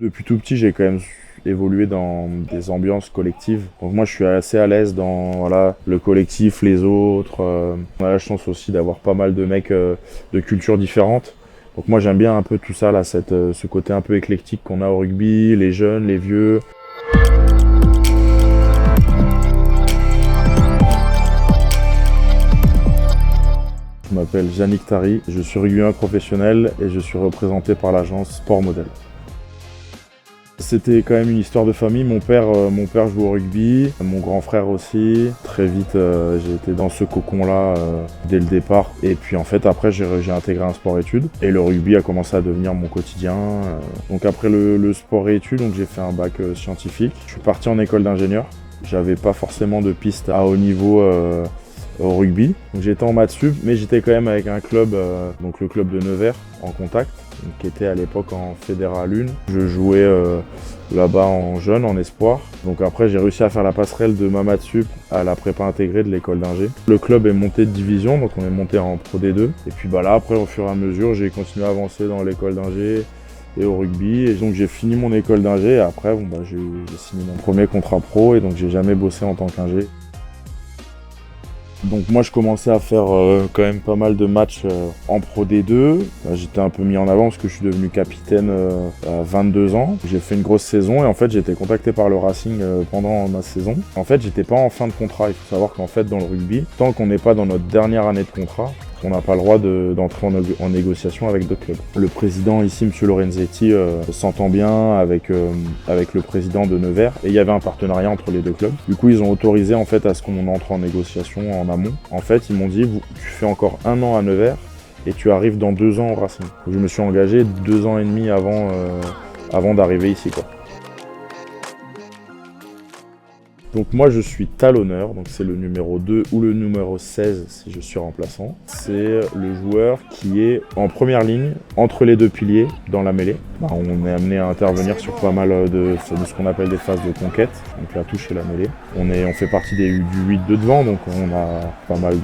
Depuis tout petit, j'ai quand même évolué dans des ambiances collectives. Donc moi, je suis assez à l'aise dans voilà, le collectif, les autres. On a la chance aussi d'avoir pas mal de mecs de cultures différentes. Donc moi, j'aime bien un peu tout ça, là, ce côté un peu éclectique qu'on a au rugby, les jeunes, les vieux. Je m'appelle Yannick Tari, je suis rugbyman professionnel et je suis représenté par l'agence Sport Model. C'était quand même une histoire de famille. Mon père joue au rugby, mon grand frère aussi. Très vite, j'ai été dans ce cocon-là dès le départ. Et puis en fait, après, j'ai intégré un sport-études. Et le rugby a commencé à devenir mon quotidien. Donc après le sport-études, donc j'ai fait un bac scientifique. Je suis parti en école d'ingénieur. J'avais pas forcément de piste à haut niveau au rugby. Donc j'étais en maths sup, mais j'étais quand même avec un club, donc le club de Nevers, en contact, donc, qui était à l'époque en Fédéral 1. Je jouais là-bas en jeune, en espoir. Donc après j'ai réussi à faire la passerelle de ma maths sup à la prépa intégrée de l'école d'ingé. Le club est monté de division, donc on est monté en Pro D2. Et puis bah là après au fur et à mesure j'ai continué à avancer dans l'école d'ingé et au rugby. Et donc j'ai fini mon école d'ingé et après j'ai signé mon premier contrat pro et donc j'ai jamais bossé en tant qu'ingé. Donc moi je commençais à faire quand même pas mal de matchs en Pro D2. J'étais un peu mis en avant parce que je suis devenu capitaine à 22 ans. J'ai fait une grosse saison et en fait j'ai été contacté par le Racing pendant ma saison. En fait j'étais pas en fin de contrat. Il faut savoir qu'en fait dans le rugby, tant qu'on n'est pas dans notre dernière année de contrat, on n'a pas le droit d'entrer en négociation avec d'autres clubs. Le président ici, M. Lorenzetti, s'entend bien avec le président de Nevers et il y avait un partenariat entre les deux clubs. Du coup, ils ont autorisé en fait à ce qu'on entre en négociation en amont. En fait, ils m'ont dit, tu fais encore 1 an à Nevers et tu arrives dans 2 ans au Racing. Je me suis engagé 2 ans et demi avant d'arriver ici, quoi. Donc moi je suis talonneur, donc c'est le numéro 2 ou le numéro 16 si je suis remplaçant. C'est le joueur qui est en première ligne, entre les deux piliers, dans la mêlée. On est amené à intervenir sur pas mal de ce qu'on appelle des phases de conquête, donc la touche et la mêlée. On fait partie du 8 de devant, donc on a pas mal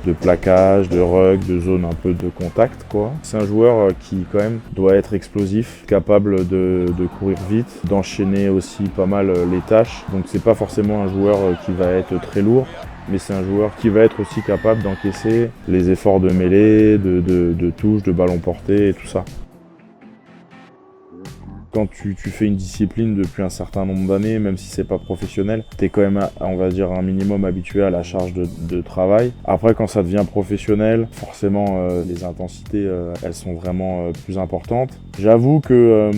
de plaquages, de rugs, de zones un peu de contact, quoi. C'est un joueur qui quand même doit être explosif, capable de courir vite, d'enchaîner aussi pas mal les tâches. Donc c'est pas forcément un joueur qui va être très lourd, mais c'est un joueur qui va être aussi capable d'encaisser les efforts de mêlée, de touche, de ballon porté et tout ça. Quand tu fais une discipline depuis un certain nombre d'années, même si c'est pas professionnel, t'es quand même, on va dire, un minimum habitué à la charge de travail. Après, quand ça devient professionnel, forcément, les intensités, elles sont vraiment plus importantes. J'avoue que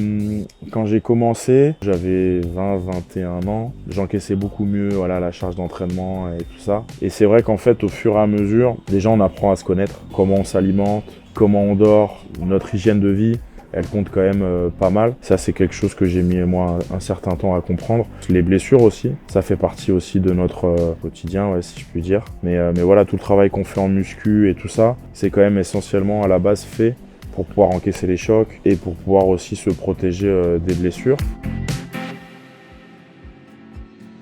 quand j'ai commencé, j'avais 20-21 ans, j'encaissais beaucoup mieux la charge d'entraînement et tout ça. Et c'est vrai qu'en fait, au fur et à mesure, déjà on apprend à se connaître, comment on s'alimente, comment on dort, notre hygiène de vie. Elle compte quand même pas mal. Ça, c'est quelque chose que j'ai mis moi un certain temps à comprendre. Les blessures aussi, ça fait partie aussi de notre quotidien, ouais, si je puis dire. Mais voilà, tout le travail qu'on fait en muscu et tout ça, c'est quand même essentiellement à la base fait pour pouvoir encaisser les chocs et pour pouvoir aussi se protéger des blessures.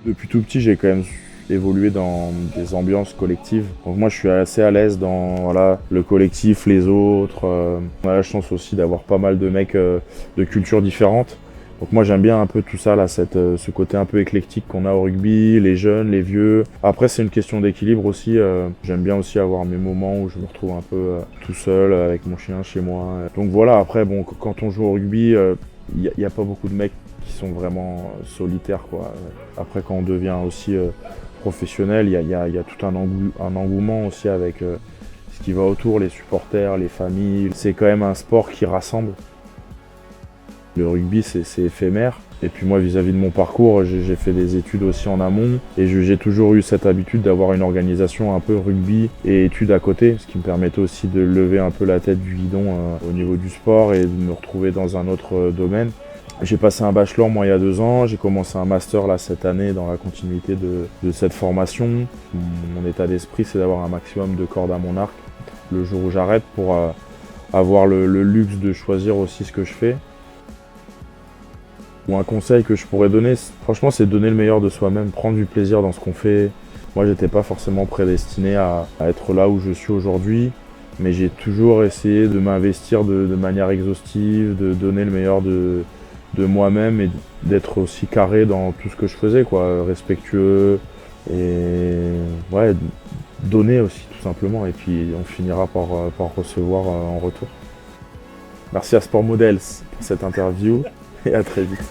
Depuis tout petit, j'ai quand même évolué dans des ambiances collectives. Donc moi je suis assez à l'aise dans voilà, le collectif, les autres. On a la chance aussi d'avoir pas mal de mecs de cultures différentes. Donc moi j'aime bien un peu tout ça, là, ce côté un peu éclectique qu'on a au rugby, les jeunes, les vieux. Après c'est une question d'équilibre aussi. J'aime bien aussi avoir mes moments où je me retrouve un peu tout seul avec mon chien chez moi. Donc voilà, après bon, quand on joue au rugby, il n'y a pas beaucoup de mecs qui sont vraiment solitaires, quoi. Après quand on devient aussi professionnel, il y a tout un engouement aussi avec ce qui va autour, les supporters, les familles. C'est quand même un sport qui rassemble. Le rugby, c'est éphémère. Et puis moi, vis-à-vis de mon parcours, j'ai fait des études aussi en amont. Et j'ai toujours eu cette habitude d'avoir une organisation un peu rugby et études à côté, ce qui me permettait aussi de lever un peu la tête du guidon au niveau du sport et de me retrouver dans un autre domaine. J'ai passé un bachelor moi il y a 2 ans, j'ai commencé un master là cette année dans la continuité de cette formation. Mon état d'esprit, c'est d'avoir un maximum de cordes à mon arc le jour où j'arrête pour avoir le luxe de choisir aussi ce que je fais. Un conseil que je pourrais donner, franchement, c'est de donner le meilleur de soi-même, prendre du plaisir dans ce qu'on fait. Moi, j'étais pas forcément prédestiné à être là où je suis aujourd'hui, mais j'ai toujours essayé de m'investir de manière exhaustive, de donner le meilleur de de moi-même et d'être aussi carré dans tout ce que je faisais, quoi, respectueux et ouais, donner aussi tout simplement. Et puis on finira par recevoir en retour. Merci à Sport Models pour cette interview et à très vite.